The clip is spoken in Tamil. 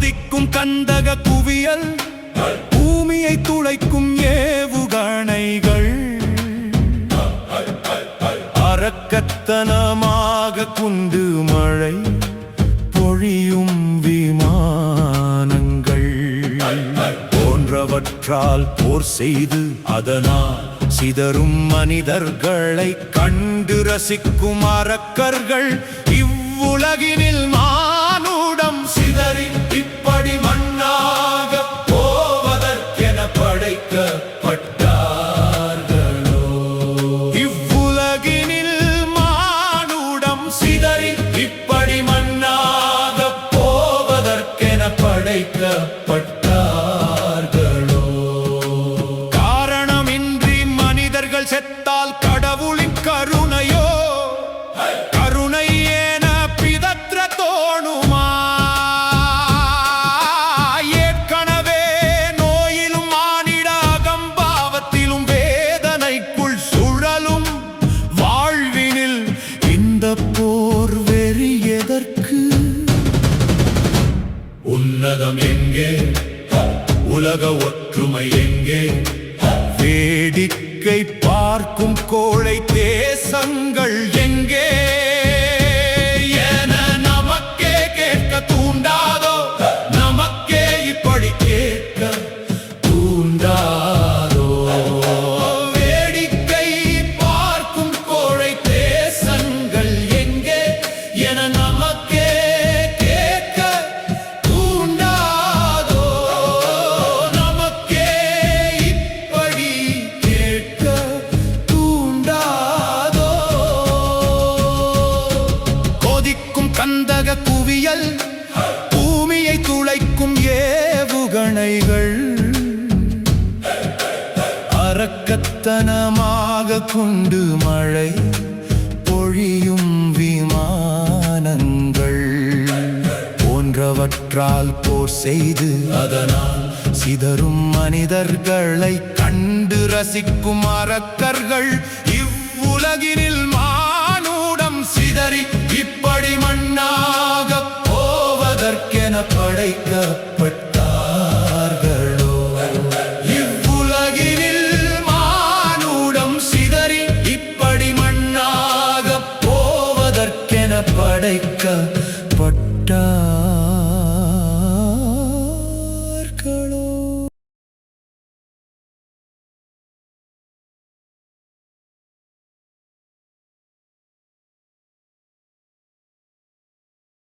கொதிக்கும் கந்தக குவியல், பூமியை துளைக்கும் ஏவுகணைகள், அரக்கத்தனமாக குண்டு மழை பொழியும் விமானங்கள் போன்றவற்றால் போர் செய்து அதனால் சிதறும் மனிதர்களை கண்டு ரசிக்கும் அரக்கர்கள் இவ்வுலகினில் மானுடம் சிதறி இப்படி மண்ணாக போவதற்கென படைக்கப்பட்டார்களோ. இவ்வுலகினில் மானுடம் சிதறி இப்படி மண்ணாக போவதற்கென படைக்கப்பட்டார்களோ. காரணமின்றி மனிதர்கள் செத்தால் கடவுளின் கருணையோ, கருணை என பிதற்ற தோணுமா? ஏற்கனவே நோயிலும் மானிட அகம்பாவத்திலும் வேதனைக்குள் சுழலும் வாழ்வினில் இந்த போர் வெறி எதற்கு? உன்னதம் எங்கே? உலக ஒற்றுமை எங்கே? வேடிக்கை பார்க்கும் கோழை தேசங்கள் எங்கே என நமக்கே கேட்க தூண்டாதோ? நமக்கே இப்படி கேட்க தூண்டாதோ? வேடிக்கை பார்க்கும் கோழை தேசங்கள் எங்கே என நமக்கே கேட்க தூண்டாதோ? நமக்கே இப்படி கேட்க தூண்டாதோ? கொதிக்கும் கந்தக குவியல், பூமியை துளைக்கும் ஏவுகணைகள், அரக்கத்தனமாக குண்டு மழை பொழியும் விமானங்கள் போன்றவற்றால் போர் செய்து அதனால் சிதறும் மனிதர்களை கண்டு ரசிக்கும் அரக்கர்கள் இவ்வுலகினில் மானுடம் சிதறி இப்படி மண்ணாக போவதற்கென படைக்க